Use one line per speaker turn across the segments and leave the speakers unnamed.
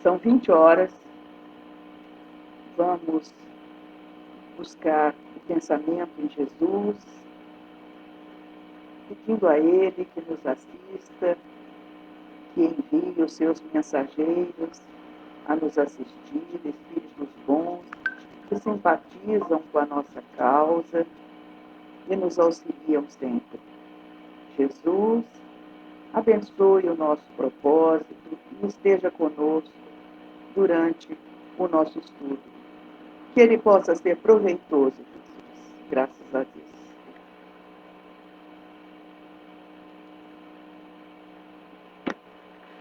São 20 horas. Vamos buscar o pensamento em Jesus, pedindo a Ele que nos assista, que envie os seus mensageiros a nos assistir, espíritos bons, que simpatizam com a nossa causa e nos auxiliam sempre. Jesus, abençoe o nosso propósito e esteja conosco durante o nosso estudo. Que ele possa ser proveitoso, Jesus, graças a Deus.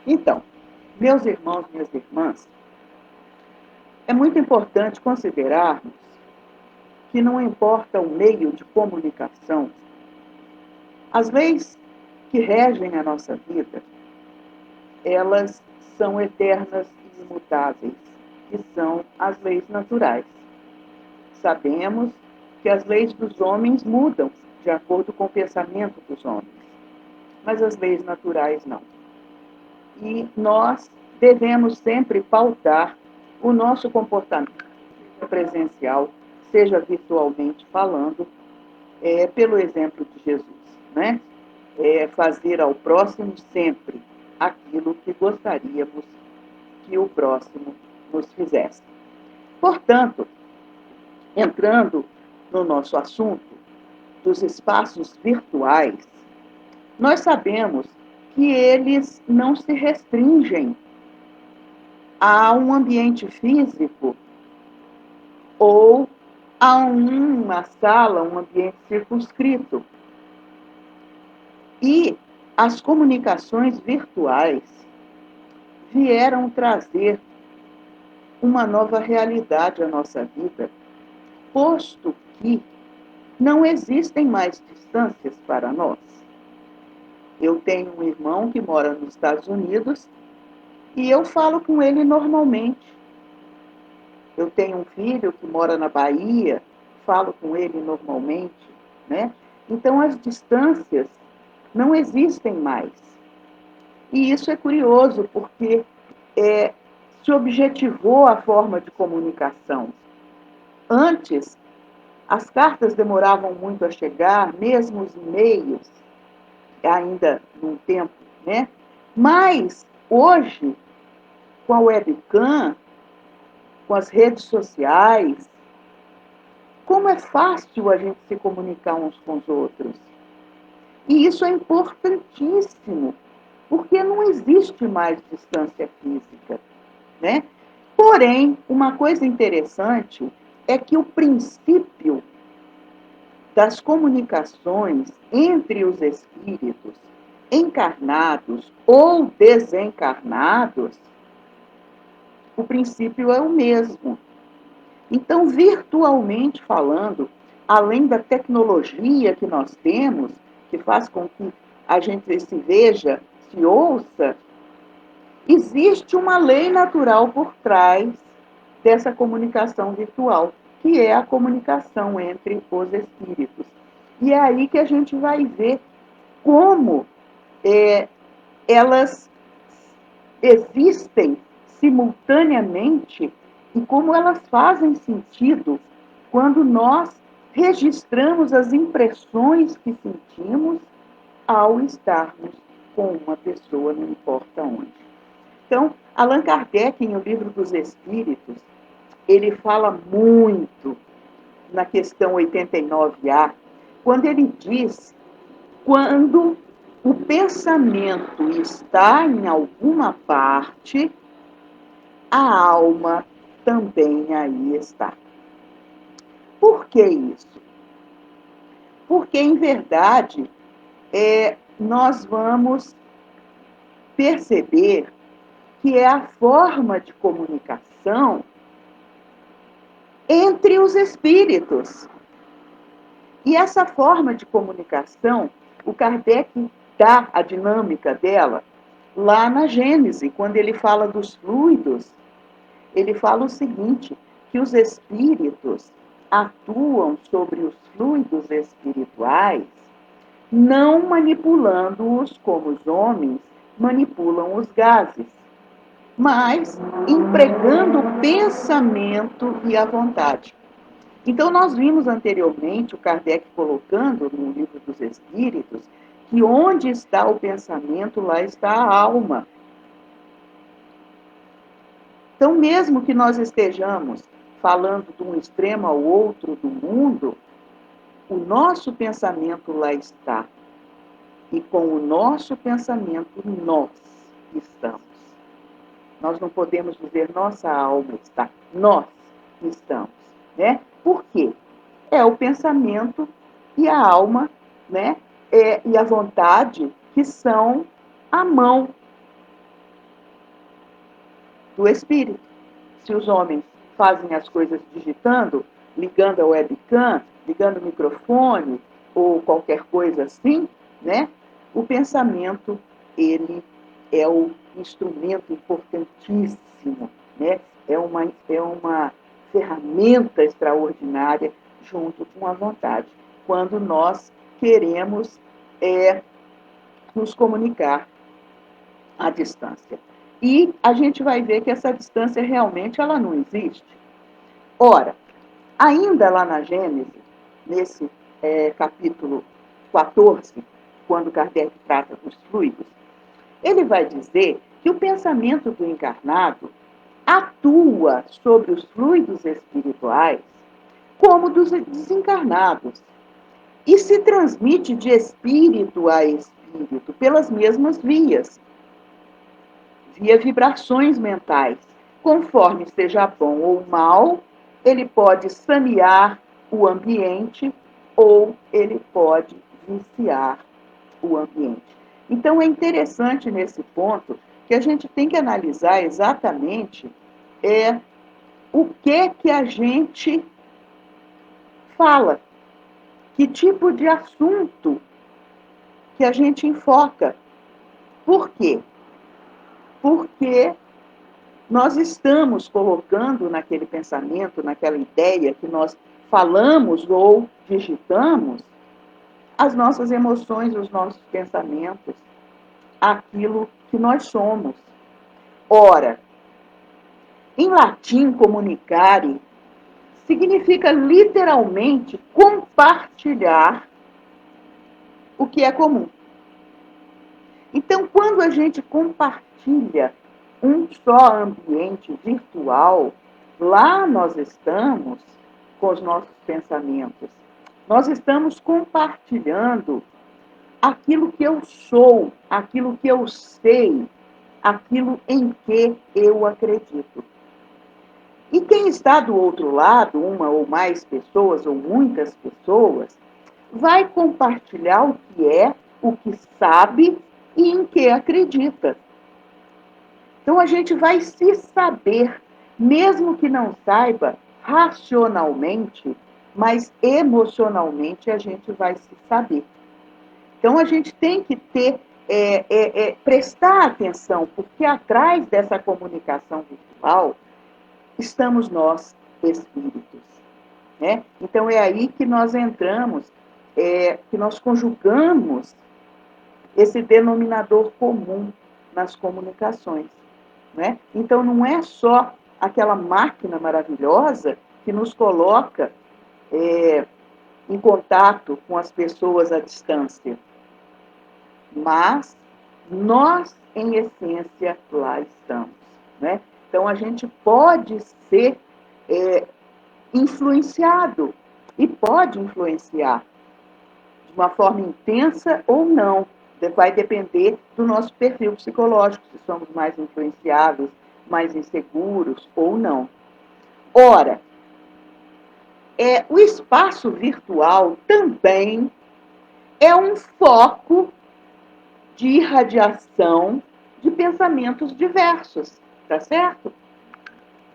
Então, meus irmãos, minhas irmãs, é muito importante considerarmos que não importa o meio de comunicação, as leis que regem a nossa vida, elas são eternas e imutáveis, que são as leis naturais. Sabemos que as leis dos homens mudam de acordo com o pensamento dos homens, mas as leis naturais não. E nós devemos sempre pautar o nosso comportamento, seja presencial, seja virtualmente falando, pelo exemplo de Jesus, né? Fazer ao próximo sempre aquilo que gostaríamos que o próximo nos fizesse. Portanto, entrando no nosso assunto dos espaços virtuais, nós sabemos que eles não se restringem a um ambiente físico ou a uma sala, um ambiente circunscrito. E as comunicações virtuais vieram trazer uma nova realidade à nossa vida, posto que não existem mais distâncias para nós. Eu tenho um irmão que mora nos Estados Unidos e eu falo com ele normalmente. Eu tenho um filho que mora na Bahia, falo com ele normalmente, né? Então, as distâncias não existem mais. E isso é curioso, porque se objetivou a forma de comunicação. Antes, as cartas demoravam muito a chegar, mesmo os e-mails, ainda num tempo, né? Mas, hoje, com a webcam, com as redes sociais, como é fácil a gente se comunicar uns com os outros. E isso é importantíssimo, porque não existe mais distância física, né? Porém, uma coisa interessante é que o princípio das comunicações entre os espíritos encarnados ou desencarnados, o princípio é o mesmo. Então, virtualmente falando, além da tecnologia que nós temos, que faz com que a gente se veja, se ouça, existe uma lei natural por trás dessa comunicação virtual, que é a comunicação entre os espíritos. E é aí que a gente vai ver como elas existem simultaneamente e como elas fazem sentido quando nós registramos as impressões que sentimos ao estarmos com uma pessoa, não importa onde. Então, Allan Kardec, em O Livro dos Espíritos, ele fala muito na questão 89A, quando ele diz quando o pensamento está em alguma parte, a alma também aí está. Por que isso? Porque, em verdade, nós vamos perceber que é a forma de comunicação entre os espíritos. E essa forma de comunicação, o Kardec dá a dinâmica dela lá na Gênese, quando ele fala dos fluidos, ele fala o seguinte, que os espíritos atuam sobre os fluidos espirituais, não manipulando-os como os homens manipulam os gases. mas empregando o pensamento e a vontade. Então, nós vimos anteriormente o Kardec colocando no Livro dos Espíritos que onde está o pensamento, lá está a alma. Então, mesmo que nós estejamos falando de um extremo ao outro do mundo, o nosso pensamento lá está. E com o nosso pensamento, nós estamos. Nós não podemos dizer nossa alma está, nós estamos. Né? Por quê? É o pensamento e a alma, né? E a vontade que são a mão do espírito. Se os homens fazem as coisas digitando, ligando a webcam, ligando o microfone ou qualquer coisa assim, né? O pensamento, ele é o instrumento importantíssimo, né? É uma ferramenta extraordinária junto com a vontade, quando nós queremos nos comunicar à distância. E a gente vai ver que essa distância realmente ela não existe. Ora, ainda lá na Gênesis, nesse capítulo 14, quando Kardec trata dos fluidos, ele vai dizer que o pensamento do encarnado atua sobre os fluidos espirituais como dos desencarnados e se transmite de espírito a espírito pelas mesmas vias, via vibrações mentais. Conforme seja bom ou mal, ele pode sanear o ambiente ou ele pode viciar o ambiente. Então é interessante nesse ponto que a gente tem que analisar exatamente o que a gente fala, que tipo de assunto que a gente enfoca. Por quê? Porque nós estamos colocando naquele pensamento, naquela ideia que nós falamos ou digitamos, as nossas emoções, os nossos pensamentos, aquilo que nós somos. Ora, em latim, comunicare significa literalmente compartilhar o que é comum. Então, quando a gente compartilha um só ambiente virtual, lá nós estamos com os nossos pensamentos. Nós estamos compartilhando aquilo que eu sou, aquilo que eu sei, aquilo em que eu acredito. E quem está do outro lado, uma ou mais pessoas, ou muitas pessoas, vai compartilhar o que é, o que sabe e em que acredita. Então a gente vai se saber, mesmo que não saiba racionalmente, mas emocionalmente a gente vai se saber. Então a gente tem que prestar atenção, porque atrás dessa comunicação virtual estamos nós, espíritos. Né? Então é aí que nós entramos, que nós conjugamos esse denominador comum nas comunicações. Né? Então não é só aquela máquina maravilhosa que nos coloca em contato com as pessoas à distância, mas nós, em essência, lá estamos. Né? Então a gente pode ser influenciado e pode influenciar de uma forma intensa ou não. Vai depender do nosso perfil psicológico, se somos mais influenciáveis, mais inseguros ou não. Ora, o espaço virtual também é um foco de irradiação de pensamentos diversos, tá certo?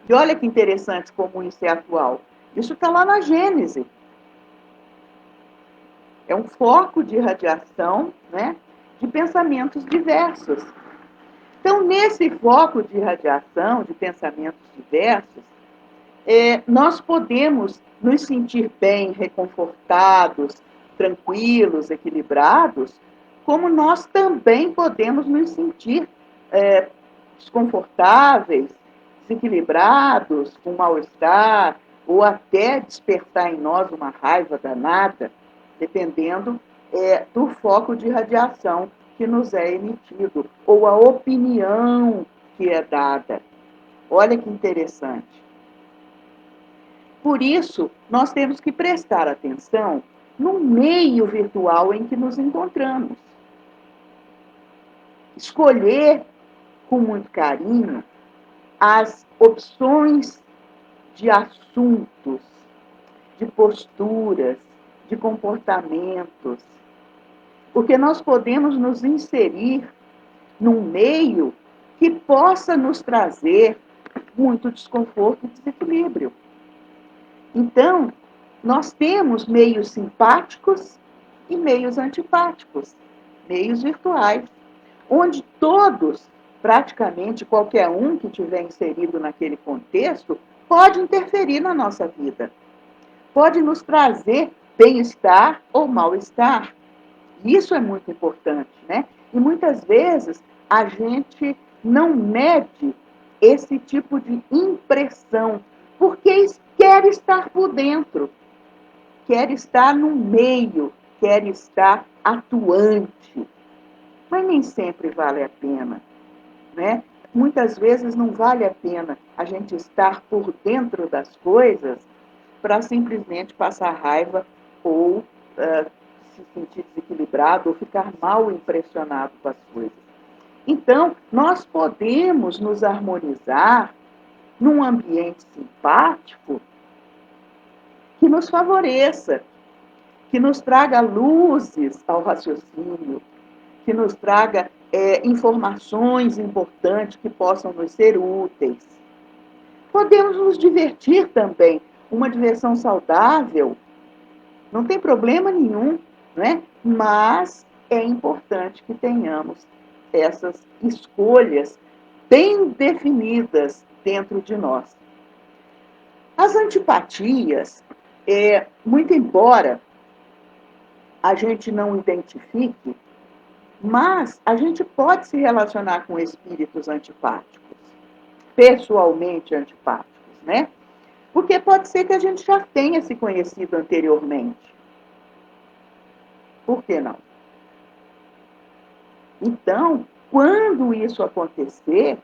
E olha que interessante como isso é atual. Isso está lá na Gênese. É um foco de irradiação, né, de pensamentos diversos. Então, nesse foco de irradiação de pensamentos diversos, nós podemos nos sentir bem, reconfortados, tranquilos, equilibrados, como nós também podemos nos sentir desconfortáveis, desequilibrados, com mal-estar, ou até despertar em nós uma raiva danada, dependendo do foco de radiação que nos é emitido, ou a opinião que é dada. Olha que interessante. Por isso, nós temos que prestar atenção no meio virtual em que nos encontramos. Escolher com muito carinho as opções de assuntos, de posturas, de comportamentos, porque nós podemos nos inserir num meio que possa nos trazer muito desconforto e desequilíbrio. Então, nós temos meios simpáticos e meios antipáticos, meios virtuais, onde todos, praticamente qualquer um que estiver inserido naquele contexto, pode interferir na nossa vida, pode nos trazer bem-estar ou mal-estar. Isso é muito importante, né? E muitas vezes a gente não mede esse tipo de impressão, porque quer estar por dentro, quer estar no meio, quer estar atuante. Mas nem sempre vale a pena, né? Muitas vezes não vale a pena a gente estar por dentro das coisas para simplesmente passar raiva ou se sentir desequilibrado ou ficar mal impressionado com as coisas. Então, nós podemos nos harmonizar num ambiente simpático que nos favoreça, que nos traga luzes ao raciocínio, que nos traga informações importantes que possam nos ser úteis. Podemos nos divertir também. Uma diversão saudável não tem problema nenhum, né? Mas é importante que tenhamos essas escolhas bem definidas dentro de nós. As antipatias, muito embora a gente não identifique, mas a gente pode se relacionar com espíritos antipáticos, pessoalmente antipáticos, né? Porque pode ser que a gente já tenha se conhecido anteriormente. Por que não? Então, quando isso acontecer,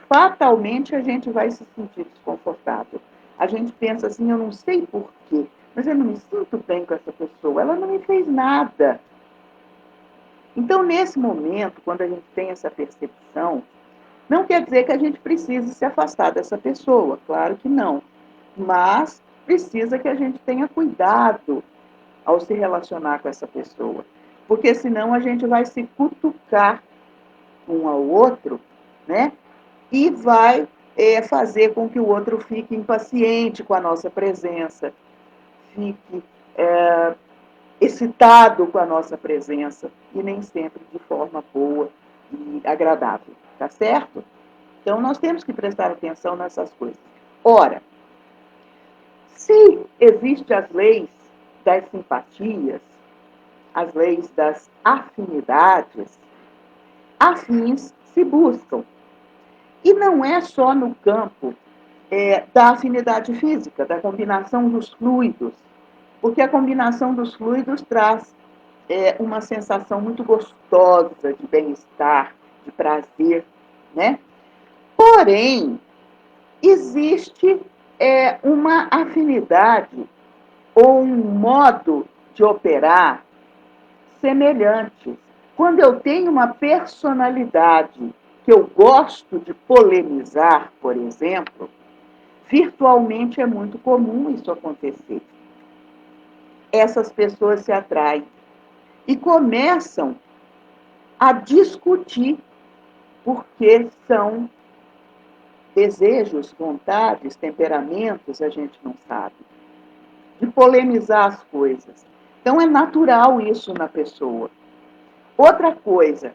fatalmente a gente vai se sentir desconfortável. A gente pensa assim, eu não sei por quê, mas eu não me sinto bem com essa pessoa, ela não me fez nada. Então, nesse momento, quando a gente tem essa percepção, não quer dizer que a gente precise se afastar dessa pessoa, claro que não. Mas precisa que a gente tenha cuidado ao se relacionar com essa pessoa. Porque senão a gente vai se cutucar um ao outro, né? E vai fazer com que o outro fique impaciente com a nossa presença, fique excitado com a nossa presença, e nem sempre de forma boa e agradável, tá certo? Então, nós temos que prestar atenção nessas coisas. Ora, se existem as leis das simpatias, as leis das afinidades, afins se buscam. E não é só no campo da afinidade física, da combinação dos fluidos, porque a combinação dos fluidos traz uma sensação muito gostosa de bem-estar, de prazer, né? Porém, existe uma afinidade ou um modo de operar semelhante. Quando eu tenho uma personalidade que eu gosto de polemizar, por exemplo, virtualmente é muito comum isso acontecer. Essas pessoas se atraem e começam a discutir porque são desejos, vontades, temperamentos, a gente não sabe, de polemizar as coisas. Então é natural isso na pessoa. Outra coisa,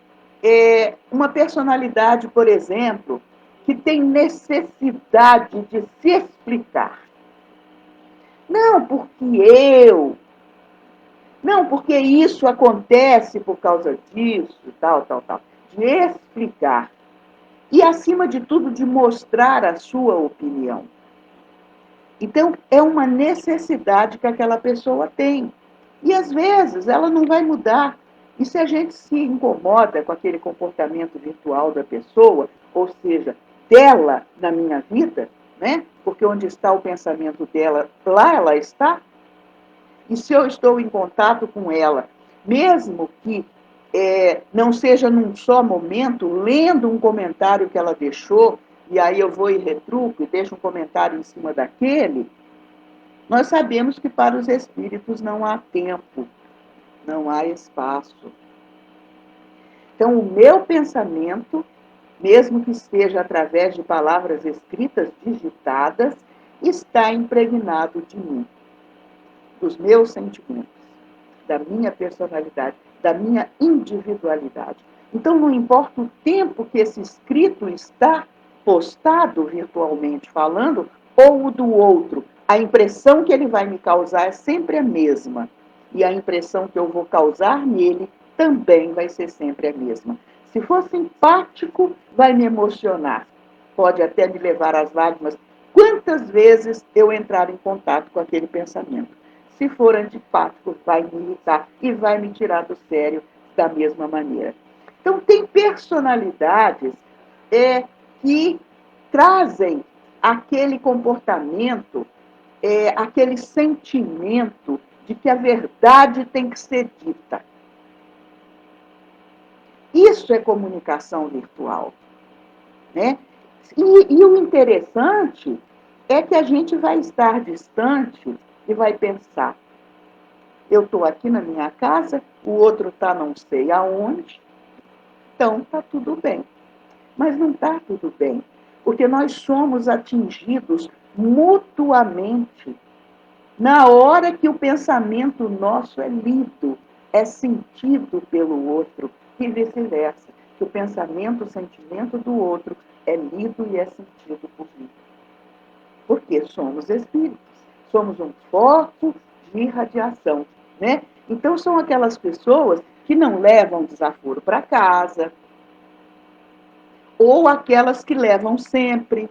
uma personalidade, por exemplo, que tem necessidade de se explicar. Não porque não porque isso acontece por causa disso, tal, tal, tal. De explicar. e, acima de tudo, de mostrar a sua opinião. Então, é uma necessidade que aquela pessoa tem. E, às vezes, ela não vai mudar. E se a gente se incomoda com aquele comportamento virtual da pessoa, ou seja, dela na minha vida, né? Porque onde está o pensamento dela, lá ela está. E se eu estou em contato com ela, mesmo que não seja num só momento, lendo um comentário que ela deixou, e aí eu vou e retruco e deixo um comentário em cima daquele, nós sabemos que para os espíritos não há tempo, não há espaço. Então, o meu pensamento, mesmo que esteja através de palavras escritas, digitadas, está impregnado de mim, dos meus sentimentos, da minha personalidade, da minha individualidade. Então, não importa o tempo que esse escrito está postado virtualmente falando, ou o do outro, a impressão que ele vai me causar é sempre a mesma. E a impressão que eu vou causar nele também vai ser sempre a mesma. Se for simpático, vai me emocionar. Pode até me levar às lágrimas. Quantas vezes eu entrar em contato com aquele pensamento? Se for antipático, vai me irritar e vai me tirar do sério da mesma maneira. Então, tem personalidades que trazem aquele comportamento, aquele sentimento de que a verdade tem que ser dita. Isso é comunicação virtual, né? E o interessante é que a gente vai estar distante e vai pensar, eu estou aqui na minha casa, o outro está não sei aonde, então está tudo bem. Mas não está tudo bem, porque nós somos atingidos mutuamente na hora que o pensamento nosso é lido, é sentido pelo outro, e vice-versa, que o pensamento, o sentimento do outro é lido e é sentido por mim. Porque somos espíritos, somos um foco de irradiação, né? Então, são aquelas pessoas que não levam desaforo para casa, ou aquelas que levam sempre.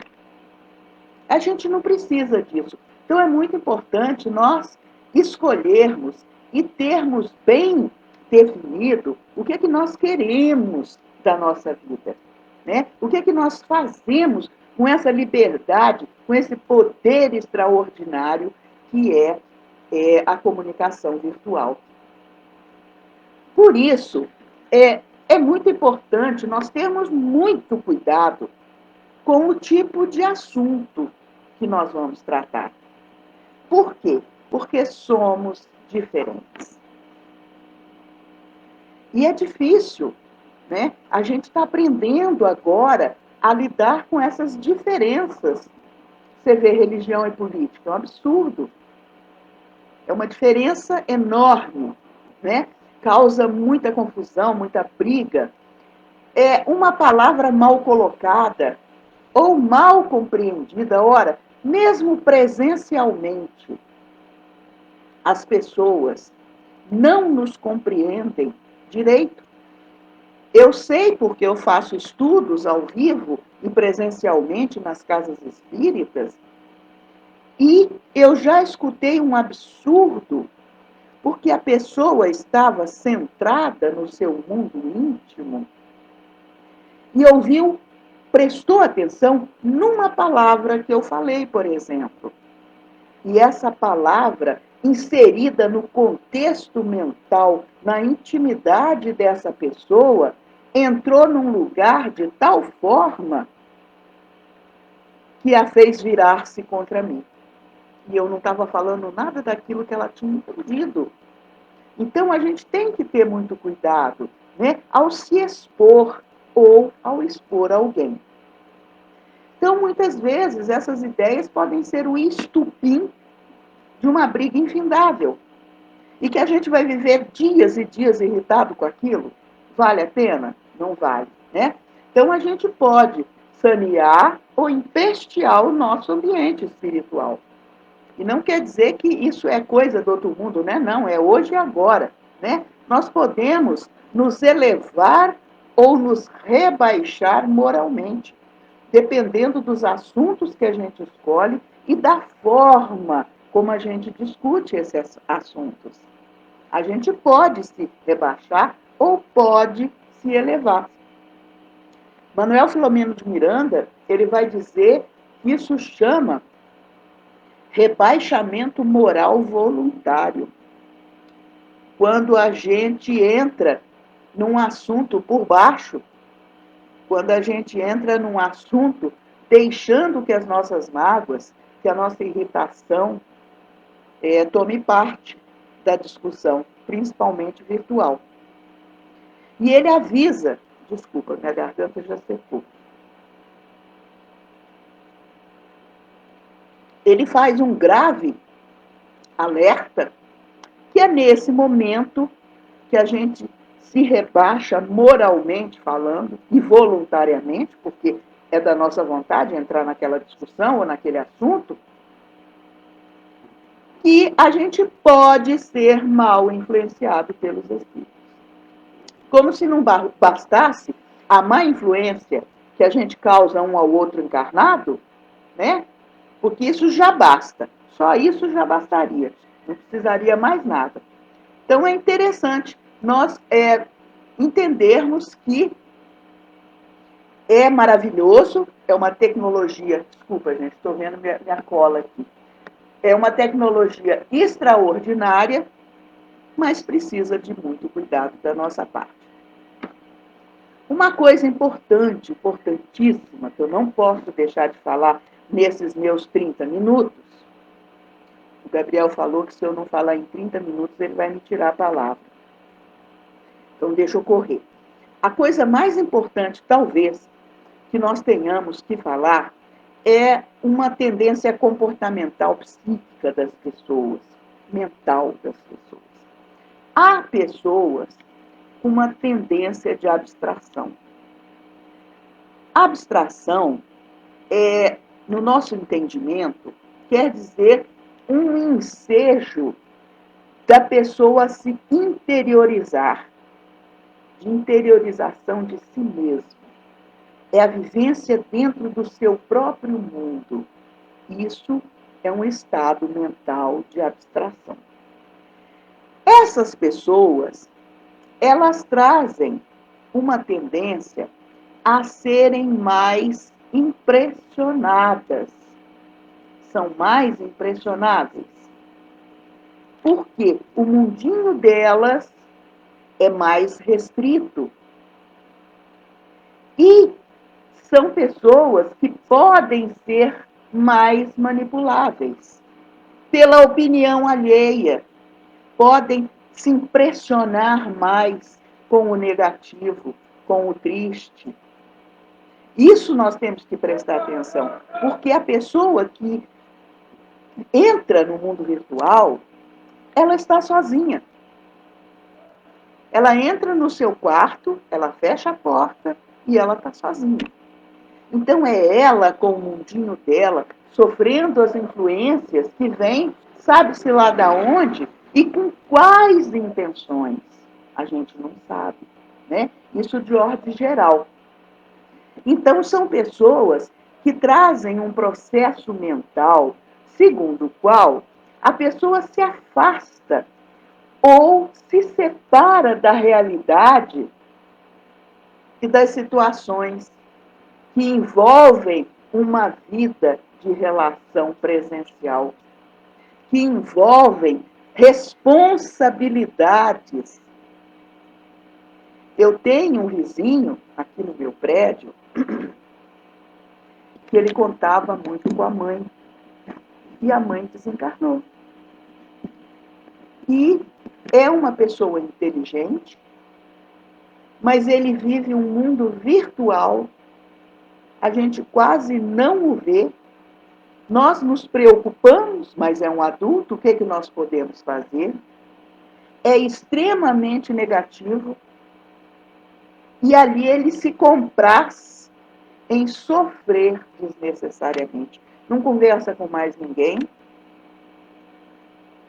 A gente não precisa disso. Então, é muito importante nós escolhermos e termos bem definido o que é que nós queremos da nossa vida, né? O que é que nós fazemos com essa liberdade, com esse poder extraordinário que é a comunicação virtual. Por isso, é muito importante nós termos muito cuidado com o tipo de assunto que nós vamos tratar. Por quê? Porque somos diferentes. E é difícil, né? A gente está aprendendo agora a lidar com essas diferenças. Você vê religião e política, é um absurdo. É uma diferença enorme, né? Causa muita confusão, muita briga. É uma palavra mal colocada ou mal compreendida. Ora, mesmo presencialmente, as pessoas não nos compreendem direito. Eu sei porque eu faço estudos ao vivo e presencialmente nas casas espíritas, e eu já escutei um absurdo, porque a pessoa estava centrada no seu mundo íntimo e ouviu, prestou atenção numa palavra que eu falei, por exemplo. E essa palavra, inserida no contexto mental, na intimidade dessa pessoa, entrou num lugar de tal forma que a fez virar-se contra mim. E eu não estava falando nada daquilo que ela tinha entendido. Então, a gente tem que ter muito cuidado, né, ao se expor ou ao expor alguém. Então, muitas vezes, essas ideias podem ser o estupim de uma briga infindável. E que a gente vai viver dias e dias irritado com aquilo? Vale a pena? Não vale, né? Então, a gente pode sanear ou empestear o nosso ambiente espiritual. E não quer dizer que isso é coisa do outro mundo, né? Não, é hoje e agora, né? Nós podemos nos elevar ou nos rebaixar moralmente, dependendo dos assuntos que a gente escolhe e da forma como a gente discute esses assuntos. A gente pode se rebaixar ou pode se elevar. Manuel Filomeno de Miranda, ele vai dizer que isso chama rebaixamento moral voluntário. Quando a gente entra num assunto por baixo, quando a gente entra num assunto deixando que as nossas mágoas, que a nossa irritação tome parte da discussão, principalmente virtual. E ele avisa, desculpa, minha garganta já secou. Ele faz um grave alerta que é nesse momento que a gente se rebaixa moralmente falando e voluntariamente, porque é da nossa vontade entrar naquela discussão ou naquele assunto, que a gente pode ser mal influenciado pelos espíritos. Como se não bastasse a má influência que a gente causa um ao outro encarnado, né? Porque isso já basta. Só isso já bastaria. Não precisaria mais nada. Então é interessante nós entendermos que é maravilhoso, é uma tecnologia. Desculpa, gente, estou vendo minha cola aqui. É uma tecnologia extraordinária, mas precisa de muito cuidado da nossa parte. Uma coisa importante, importantíssima, que eu não posso deixar de falar nesses meus 30 minutos, o Gabriel falou que se eu não falar em 30 minutos, ele vai me tirar a palavra. Então, deixa eu correr. A coisa mais importante, talvez, que nós tenhamos que falar é uma tendência comportamental psíquica das pessoas, mental das pessoas. Há pessoas com uma tendência de abstração. Abstração, no nosso entendimento, quer dizer um ensejo da pessoa se interiorizar, de interiorização de si mesmo. É a vivência dentro do seu próprio mundo. Isso é um estado mental de abstração. Essas pessoas, elas trazem uma tendência a serem mais impressionadas. São mais impressionáveis. Porque o mundinho delas é mais restrito. E são pessoas que podem ser mais manipuláveis pela opinião alheia, podem se impressionar mais com o negativo, com o triste. Isso nós temos que prestar atenção, porque a pessoa que entra no mundo virtual, ela está sozinha. Ela entra no seu quarto, ela fecha a porta e ela está sozinha. Então é ela com o mundinho dela, sofrendo as influências que vêm, sabe-se lá da onde e com quais intenções. A gente não sabe, né? Isso de ordem geral. Então são pessoas que trazem um processo mental segundo o qual a pessoa se afasta ou se separa da realidade e das situações que envolvem uma vida de relação presencial, que envolvem responsabilidades. Eu tenho um vizinho aqui no meu prédio que ele contava muito com a mãe, e a mãe desencarnou. E é uma pessoa inteligente, mas ele vive um mundo virtual, a gente quase não o vê. Nós nos preocupamos, mas é um adulto, o que nós podemos fazer? É extremamente negativo, e ali ele se compraz em sofrer desnecessariamente. Não conversa com mais ninguém,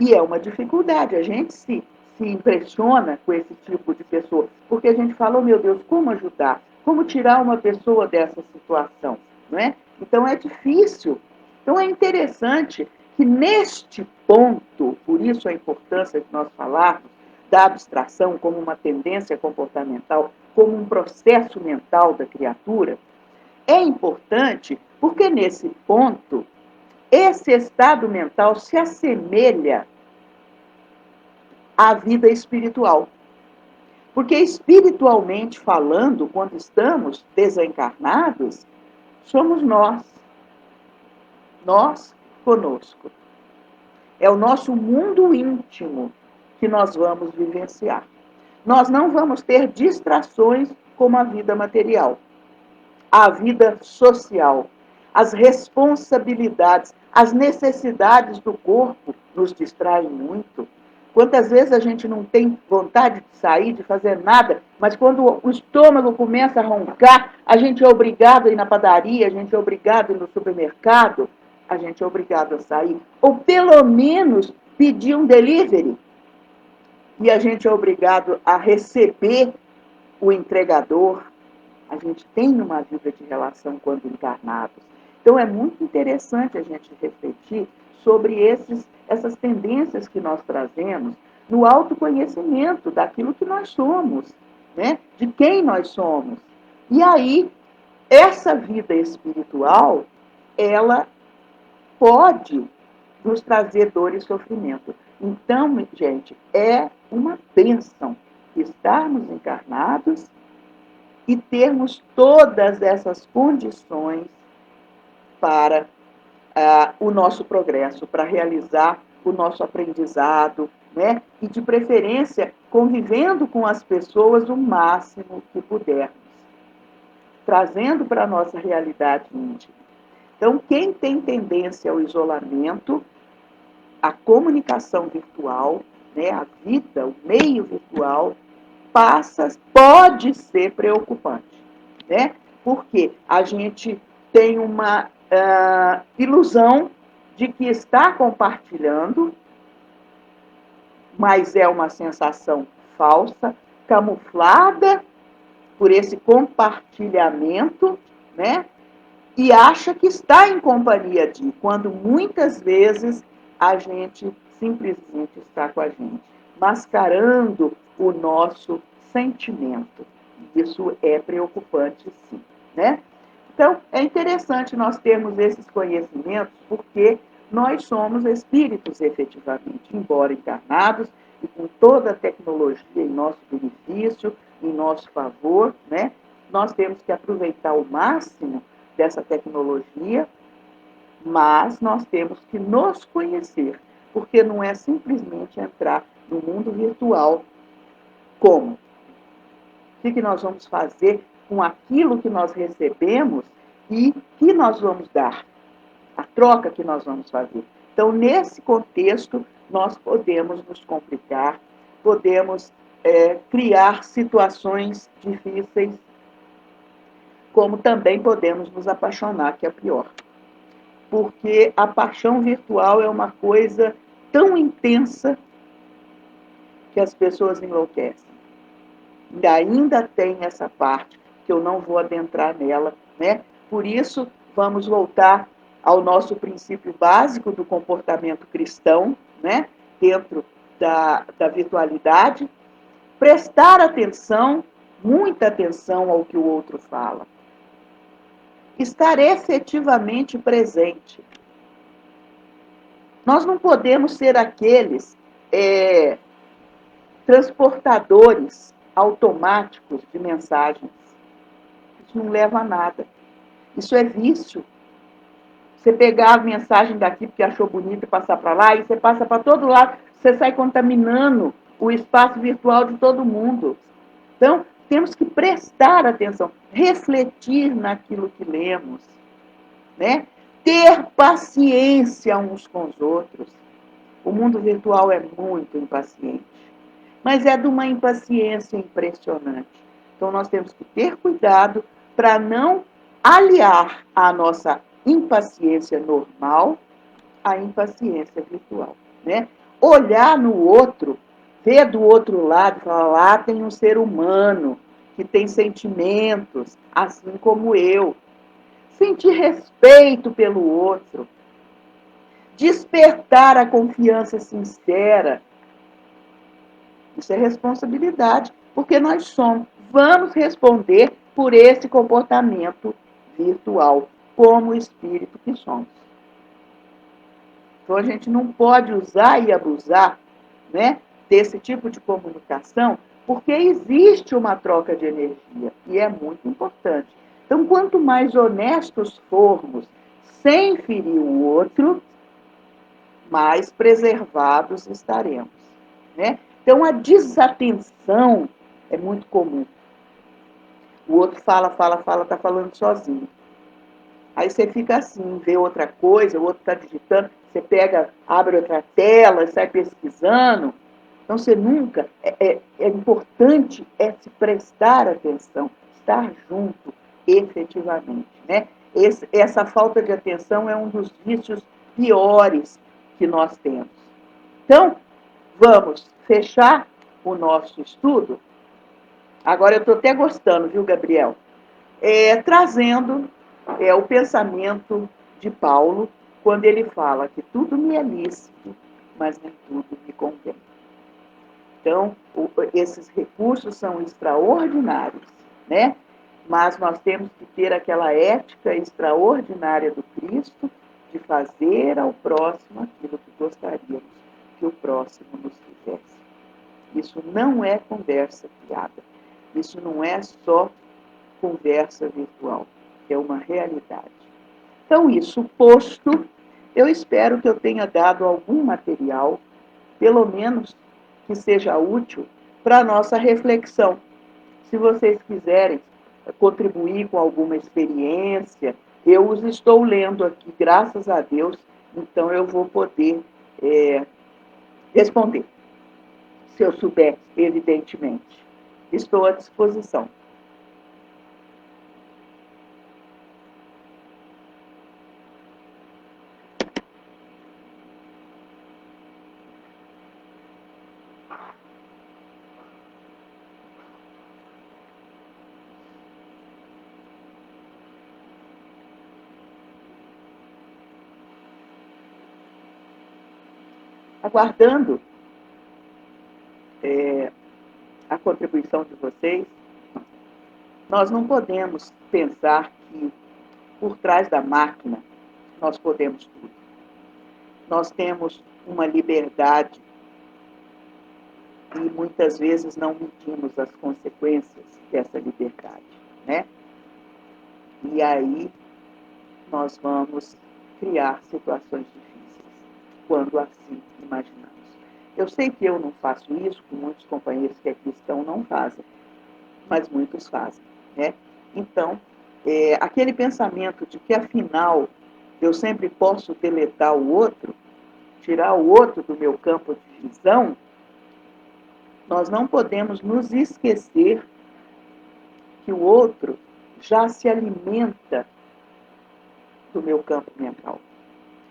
e é uma dificuldade. A gente se se impressiona com esse tipo de pessoa, porque a gente fala, oh meu Deus, como ajudar? Como tirar uma pessoa dessa situação? Não é? Então é difícil. Então é interessante que neste ponto, por isso a importância de nós falarmos da abstração como uma tendência comportamental, como um processo mental da criatura, é importante porque nesse ponto esse estado mental se assemelha à vida espiritual. Porque espiritualmente falando, quando estamos desencarnados, somos nós conosco. É o nosso mundo íntimo que nós vamos vivenciar. Nós não vamos ter distrações como a vida material, a vida social, as responsabilidades, as necessidades do corpo nos distraem muito. Quantas vezes a gente não tem vontade de sair, de fazer nada, mas quando o estômago começa a roncar, a gente é obrigado a ir na padaria, a gente é obrigado a ir no supermercado, a gente é obrigado a sair. Ou pelo menos pedir um delivery. E a gente é obrigado a receber o entregador. A gente tem uma vida de relação quando encarnados. Então é muito interessante a gente refletir sobre essas tendências que nós trazemos no autoconhecimento daquilo que nós somos, né? De quem nós somos. E aí, essa vida espiritual, ela pode nos trazer dor e sofrimento. Então, gente, é uma bênção estarmos encarnados e termos todas essas condições para o nosso progresso, para realizar o nosso aprendizado, né? E de preferência convivendo com as pessoas o máximo que pudermos, trazendo para a nossa realidade íntima. Então, quem tem tendência ao isolamento, a comunicação virtual, né, a vida, o meio virtual, pode ser preocupante, né? Porque a gente tem uma ilusão de que está compartilhando, mas é uma sensação falsa, camuflada por esse compartilhamento, né? E acha que está em companhia de, quando muitas vezes a gente simplesmente está com a gente, mascarando o nosso sentimento. Isso é preocupante, sim, né? Então, é interessante nós termos esses conhecimentos, porque nós somos espíritos, efetivamente, embora encarnados, e com toda a tecnologia em nosso benefício, em nosso favor, né? Nós temos que aproveitar o máximo dessa tecnologia, mas nós temos que nos conhecer, porque não é simplesmente entrar no mundo virtual. Como? O que nós vamos fazer com aquilo que nós recebemos e que nós vamos dar? A troca que nós vamos fazer. Então, nesse contexto, nós podemos nos complicar, podemos criar situações difíceis, como também podemos nos apaixonar, que é pior. Porque a paixão virtual é uma coisa tão intensa que as pessoas enlouquecem. E ainda tem essa parte que eu não vou adentrar nela, né? Por isso, vamos voltar ao nosso princípio básico do comportamento cristão, né? Dentro da virtualidade, prestar atenção, muita atenção ao que o outro fala. Estar efetivamente presente. Nós não podemos ser aqueles transportadores automáticos de mensagens. Isso não leva a nada. Isso é vício. Você pegar a mensagem daqui porque achou bonito e passar para lá, e você passa para todo lado, você sai contaminando o espaço virtual de todo mundo. Então, temos que prestar atenção, refletir naquilo que lemos, né? Ter paciência uns com os outros. O mundo virtual é muito impaciente, mas é de uma impaciência impressionante. Então, nós temos que ter cuidado para não aliar a nossa impaciência normal à impaciência virtual, né? Olhar no outro vê do outro lado, fala, lá tem um ser humano que tem sentimentos, assim como eu. Sentir respeito pelo outro, despertar a confiança sincera. Isso é responsabilidade, porque nós somos. Vamos responder por esse comportamento virtual, como espírito que somos. Então a gente não pode usar e abusar, né, desse tipo de comunicação, porque existe uma troca de energia e é muito importante. Então, quanto mais honestos formos, sem ferir o outro, mais preservados estaremos, né? Então, a desatenção é muito comum. O outro fala, está falando sozinho. Aí você fica assim, vê outra coisa, o outro está digitando, você pega, abre outra tela, sai pesquisando. Então, você nunca... É importante se prestar atenção, estar junto efetivamente, né? Essa falta de atenção é um dos vícios piores que nós temos. Então, vamos fechar o nosso estudo. Agora eu estou até gostando, viu, Gabriel? Trazendo o pensamento de Paulo, quando ele fala que tudo me é lícito, mas nem tudo me convém. Então, esses recursos são extraordinários, né? Mas nós temos que ter aquela ética extraordinária do Cristo de fazer ao próximo aquilo que gostaríamos que o próximo nos fizesse. Isso não é conversa fiada. Isso não é só conversa virtual. É uma realidade. Então, isso posto, eu espero que eu tenha dado algum material, pelo menos que seja útil, para a nossa reflexão. Se vocês quiserem contribuir com alguma experiência, eu os estou lendo aqui, graças a Deus, então eu vou poder responder, se eu souber, evidentemente. Estou à disposição. Aguardando a contribuição de vocês, nós não podemos pensar que por trás da máquina nós podemos tudo. Nós temos uma liberdade e muitas vezes não medimos as consequências dessa liberdade, né? E aí nós vamos criar situações difíceis, quando assim imaginamos. Eu sei que eu não faço isso, que muitos companheiros que aqui estão não fazem, mas muitos fazem, né? Então, aquele pensamento de que, afinal, eu sempre posso deletar o outro, tirar o outro do meu campo de visão, nós não podemos nos esquecer que o outro já se alimenta do meu campo mental.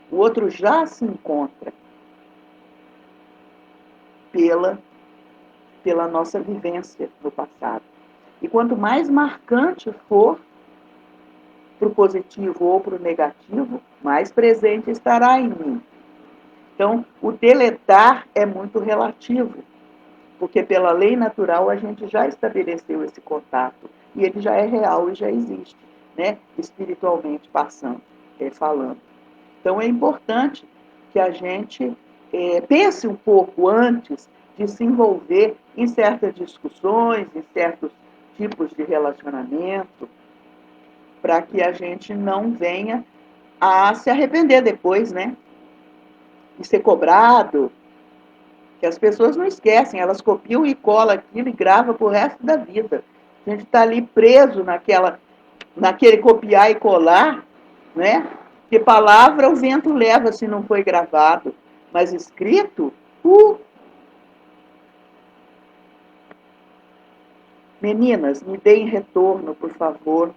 O outro já se encontra pela nossa vivência no passado. E quanto mais marcante for para o positivo ou para o negativo, mais presente estará em mim. Então, o deletar é muito relativo, porque pela lei natural a gente já estabeleceu esse contato e ele já é real e já existe, né? Espiritualmente falando. Então, é importante que a gente pense um pouco antes de se envolver em certas discussões, em certos tipos de relacionamento, para que a gente não venha a se arrepender depois, né? E ser cobrado, que as pessoas não esquecem, elas copiam e colam aquilo e gravam pro resto da vida. A gente está ali preso naquele copiar e colar, né? Que palavra o vento leva se não foi gravado, mas escrito, Meninas, me deem retorno, por favor.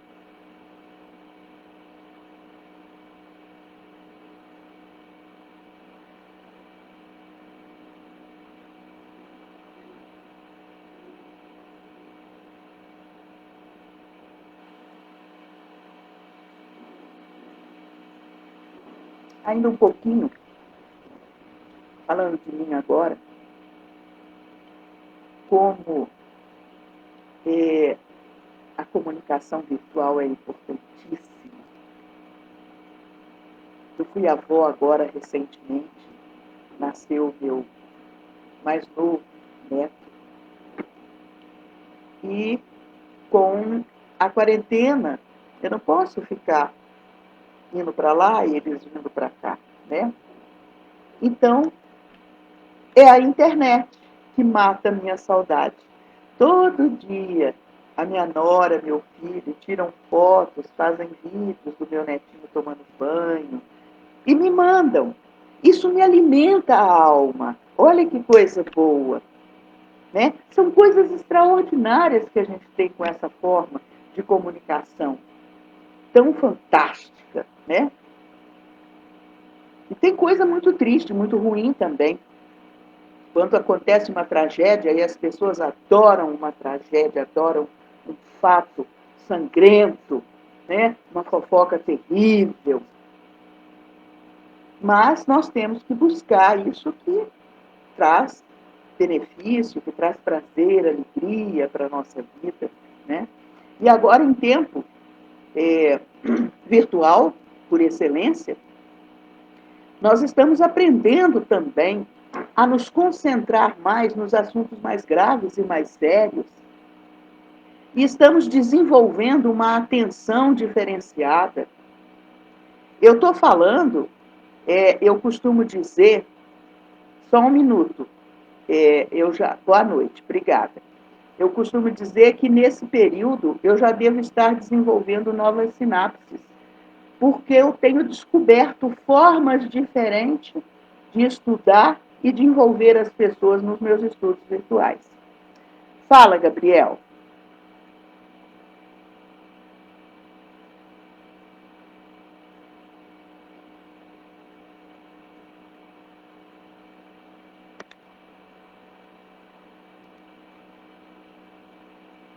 ainda um pouquinho, falando de mim agora, como a comunicação virtual é importantíssima. Eu fui avó agora recentemente, nasceu meu mais novo neto, e com a quarentena eu não posso ficar indo para lá e eles vindo para cá, né? Então, é a internet que mata a minha saudade. Todo dia, a minha nora, meu filho, tiram fotos, fazem vídeos do meu netinho tomando banho e me mandam. Isso me alimenta a alma. Olha que coisa boa, né? São coisas extraordinárias que a gente tem com essa forma de comunicação tão fantástica, né? E tem coisa muito triste, muito ruim também. Quando acontece uma tragédia, e as pessoas adoram uma tragédia, adoram um fato sangrento, né? Uma fofoca terrível. Mas nós temos que buscar isso que traz benefício, que traz prazer, alegria para a nossa vida, né? E agora, em tempo virtual, por excelência, nós estamos aprendendo também a nos concentrar mais nos assuntos mais graves e mais sérios. E estamos desenvolvendo uma atenção diferenciada. Eu estou falando, eu costumo dizer, só um minuto, boa noite, obrigada. Eu costumo dizer que nesse período eu já devo estar desenvolvendo novas sinapses, porque eu tenho descoberto formas diferentes de estudar e de envolver as pessoas nos meus estudos virtuais. Fala, Gabriel.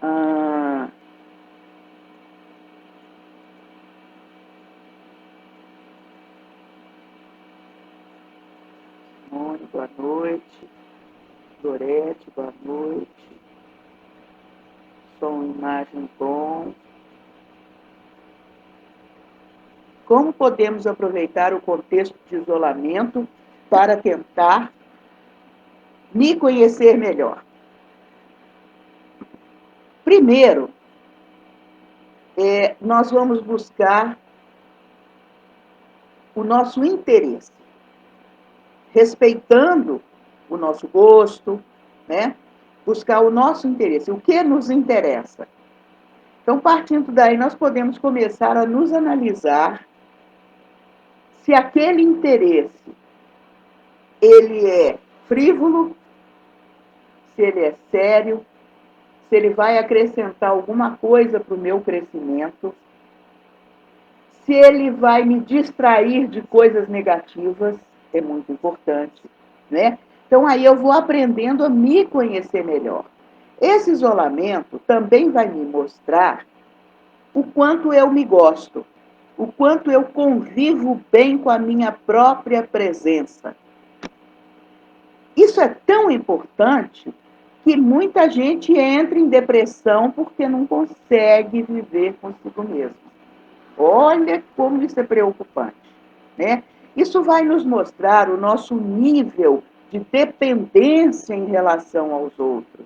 Ah, Simone, boa noite. Lorete, boa noite. Som, imagem bom. Como podemos aproveitar o contexto de isolamento para tentar me conhecer melhor? Primeiro, nós vamos buscar o nosso interesse, respeitando o nosso gosto, né? Buscar o nosso interesse, o que nos interessa. Então, partindo daí, nós podemos começar a nos analisar se aquele interesse ele é frívolo, se ele é sério, se ele vai acrescentar alguma coisa para o meu crescimento, se ele vai me distrair de coisas negativas, é muito importante, né? Então aí eu vou aprendendo a me conhecer melhor. Esse isolamento também vai me mostrar o quanto eu me gosto, o quanto eu convivo bem com a minha própria presença. Isso é tão importante que muita gente entra em depressão porque não consegue viver consigo mesmo. Olha como isso é preocupante, né? Isso vai nos mostrar o nosso nível de dependência em relação aos outros.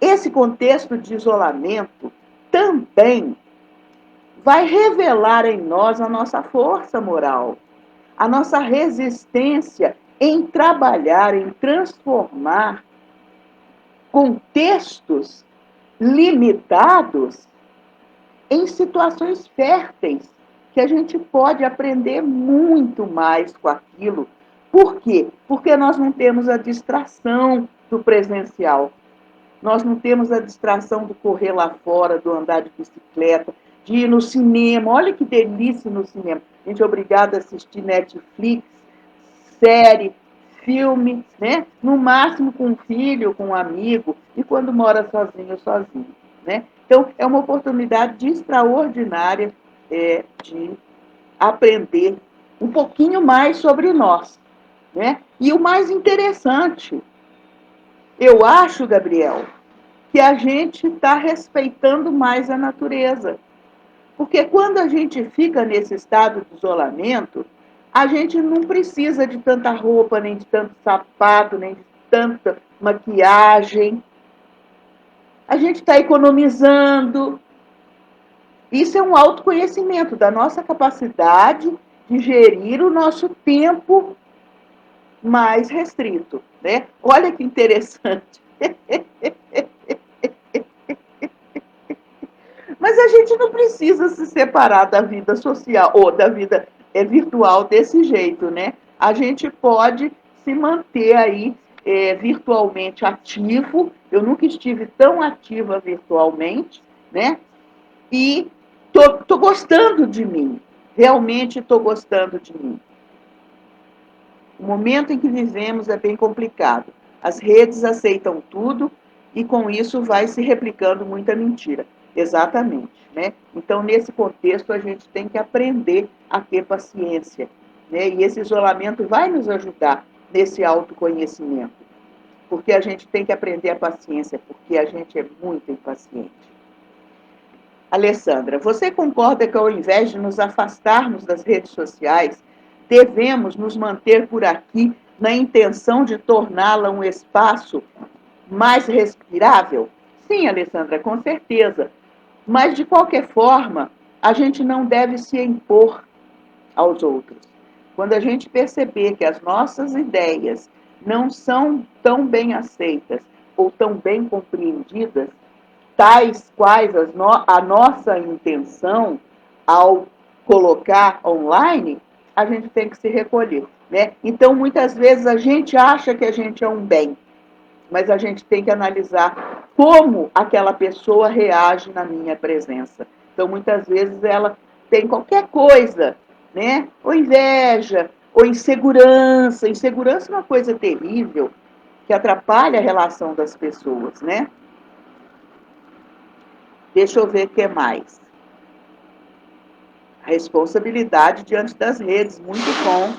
Esse contexto de isolamento também vai revelar em nós a nossa força moral, a nossa resistência em trabalhar, em transformar contextos limitados em situações férteis, que a gente pode aprender muito mais com aquilo. Por quê? Porque nós não temos a distração do presencial. Nós não temos a distração do correr lá fora, do andar de bicicleta, de ir no cinema. Olha que delícia no cinema. A gente é obrigado a assistir Netflix, série, filme, né? No máximo com um filho, com um amigo, e quando mora sozinho, sozinho, né? Então, é uma oportunidade extraordinária de aprender um pouquinho mais sobre nós, né? E o mais interessante, eu acho, Gabriel, que a gente está respeitando mais a natureza. Porque quando a gente fica nesse estado de isolamento, a gente não precisa de tanta roupa, nem de tanto sapato, nem de tanta maquiagem. A gente está economizando. Isso é um autoconhecimento da nossa capacidade de gerir o nosso tempo mais restrito, né? Olha que interessante. Mas a gente não precisa se separar da vida social ou da vida virtual desse jeito, né? A gente pode se manter aí virtualmente ativo. Eu nunca estive tão ativa virtualmente, né? E tô gostando de mim. Realmente estou gostando de mim. O momento em que vivemos é bem complicado. As redes aceitam tudo e com isso vai se replicando muita mentira. Exatamente, né? Então, nesse contexto, a gente tem que aprender a ter paciência, né? E esse isolamento vai nos ajudar nesse autoconhecimento, porque a gente tem que aprender a paciência, porque a gente é muito impaciente. Alessandra, você concorda que ao invés de nos afastarmos das redes sociais, devemos nos manter por aqui na intenção de torná-la um espaço mais respirável? Sim, Alessandra, com certeza. Mas, de qualquer forma, a gente não deve se impor aos outros. Quando a gente perceber que as nossas ideias não são tão bem aceitas ou tão bem compreendidas, tais quais a nossa intenção ao colocar online, a gente tem que se recolher, né? Então, muitas vezes, a gente acha que a gente é um bem, mas a gente tem que analisar como aquela pessoa reage na minha presença. Então, muitas vezes, ela tem qualquer coisa, né? Ou inveja, ou insegurança. Insegurança é uma coisa terrível, que atrapalha a relação das pessoas, né? Deixa eu ver o que mais. A responsabilidade diante das redes, muito bom.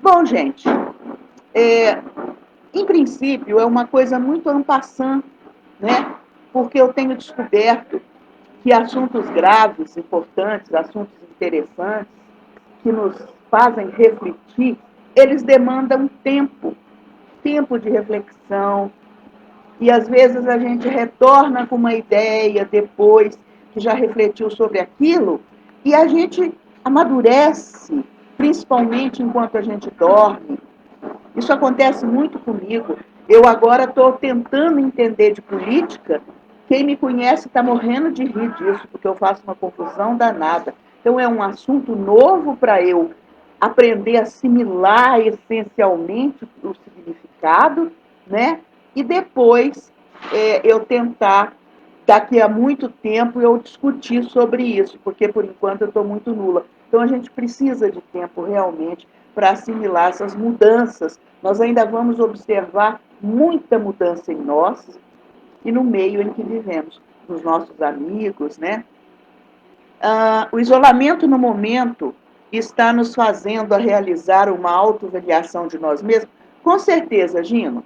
Bom, gente, é, em princípio é uma coisa muito en passant, né? Porque eu tenho descoberto que assuntos graves, importantes, assuntos interessantes, que nos fazem refletir, eles demandam tempo, tempo de reflexão, e às vezes a gente retorna com uma ideia depois que já refletiu sobre aquilo, e a gente amadurece, principalmente enquanto a gente dorme. Isso acontece muito comigo. Eu agora estou tentando entender de política. Quem me conhece está morrendo de rir disso, porque eu faço uma confusão danada. Então, é um assunto novo para eu aprender a assimilar essencialmente o significado, né? E depois eu tentar, daqui a muito tempo, eu discutir sobre isso, porque por enquanto eu estou muito nula. Então, a gente precisa de tempo realmente para assimilar essas mudanças. Nós ainda vamos observar muita mudança em nós e no meio em que vivemos, nos nossos amigos, né? O isolamento no momento está nos fazendo a realizar uma autoavaliação de nós mesmos? Com certeza, Gino.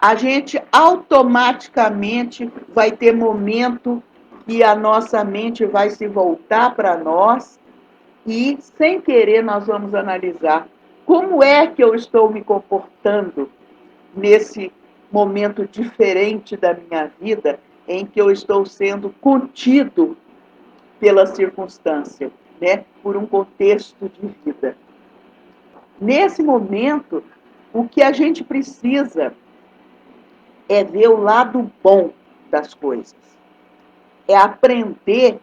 A gente automaticamente vai ter momento que a nossa mente vai se voltar para nós e, sem querer, nós vamos analisar como é que eu estou me comportando nesse momento diferente da minha vida, em que eu estou sendo contido pela circunstância, né? Por um contexto de vida. Nesse momento, o que a gente precisa é ver o lado bom das coisas, é aprender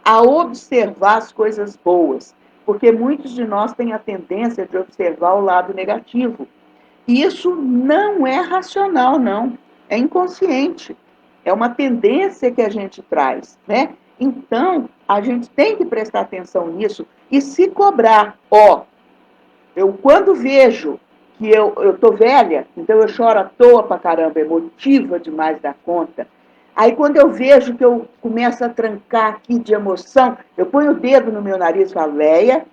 a observar as coisas boas, porque muitos de nós têm a tendência de observar o lado negativo. E isso não é racional, não. É inconsciente. É uma tendência que a gente traz, né? Então, a gente tem que prestar atenção nisso e se cobrar. Ó, eu quando vejo que eu tô velha, então eu choro à toa pra caramba, emotiva demais da conta. Aí quando eu vejo que eu começo a trancar aqui de emoção, eu ponho o dedo no meu nariz e falo, Leia,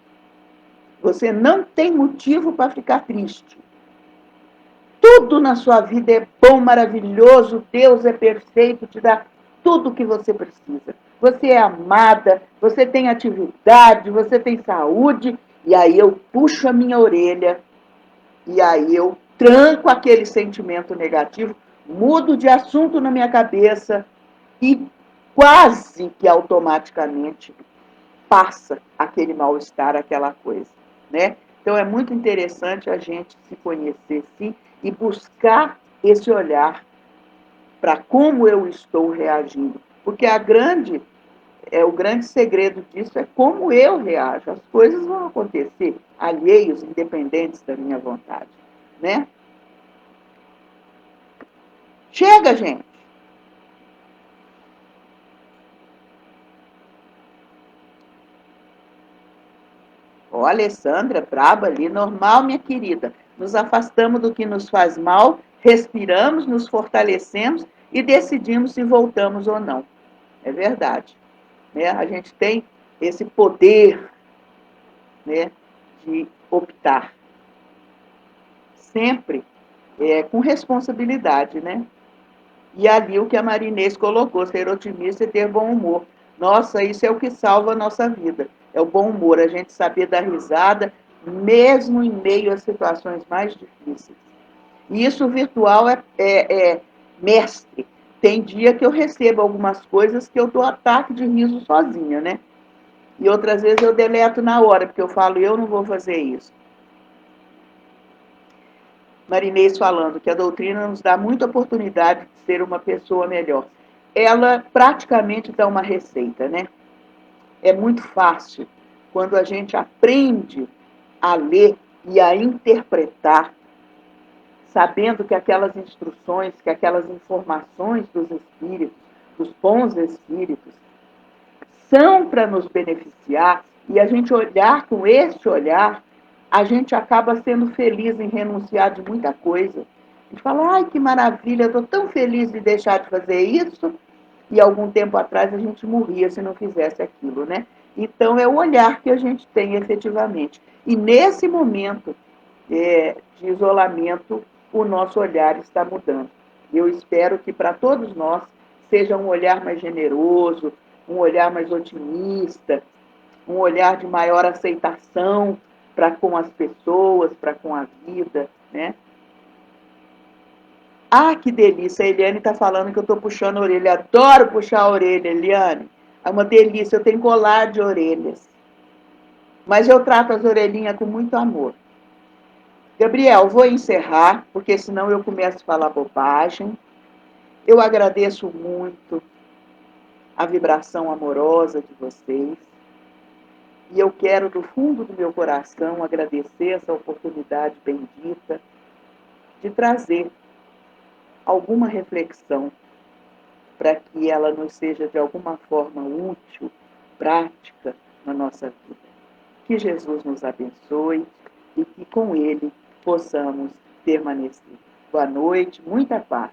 você não tem motivo para ficar triste. Tudo na sua vida é bom, maravilhoso, Deus é perfeito, te dá tudo o que você precisa. Você é amada, você tem atividade, você tem saúde, e aí eu puxo a minha orelha, e aí eu tranco aquele sentimento negativo, mudo de assunto na minha cabeça e quase que automaticamente passa aquele mal-estar, aquela coisa, né? Então é muito interessante a gente se conhecer, sim, e buscar esse olhar para como eu estou reagindo, porque o grande segredo disso é como eu reajo. As coisas vão acontecer alheios, independentes da minha vontade, né? Chega, gente. Ó, Alessandra, braba ali, normal, minha querida. Nos afastamos do que nos faz mal, respiramos, nos fortalecemos e decidimos se voltamos ou não. É verdade. Né? A gente tem esse poder, né, de optar. Sempre com responsabilidade, né? E ali o que a Marinês colocou, ser otimista e ter bom humor. Nossa, isso é o que salva a nossa vida. É o bom humor, a gente saber dar risada, mesmo em meio às situações mais difíceis. E isso virtual é mestre. Tem dia que eu recebo algumas coisas que eu dou ataque de riso sozinha, né? E outras vezes eu deleto na hora, porque eu falo, eu não vou fazer isso. Marinês falando que a doutrina nos dá muita oportunidade de ser uma pessoa melhor. Ela praticamente dá uma receita, né? É muito fácil quando a gente aprende a ler e a interpretar, sabendo que aquelas instruções, que aquelas informações dos espíritos, dos bons espíritos, são para nos beneficiar, e a gente olhar com esse olhar, a gente acaba sendo feliz em renunciar de muita coisa. A gente fala, ai, que maravilha, eu estou tão feliz de deixar de fazer isso, e algum tempo atrás a gente morria se não fizesse aquilo, né? Então, é o olhar que a gente tem efetivamente. E nesse momento de isolamento, o nosso olhar está mudando. Eu espero que para todos nós seja um olhar mais generoso, um olhar mais otimista, um olhar de maior aceitação para com as pessoas, para com a vida, né? Ah, que delícia! A Eliane está falando que eu estou puxando a orelha. Adoro puxar a orelha, Eliane. É uma delícia, eu tenho colar de orelhas. Mas eu trato as orelhinhas com muito amor. Gabriel, vou encerrar, porque senão eu começo a falar bobagem. Eu agradeço muito a vibração amorosa de vocês. E eu quero, do fundo do meu coração, agradecer essa oportunidade bendita de trazer alguma reflexão para que ela nos seja de alguma forma útil, prática na nossa vida. Que Jesus nos abençoe e que com Ele possamos permanecer. Boa noite, muita paz.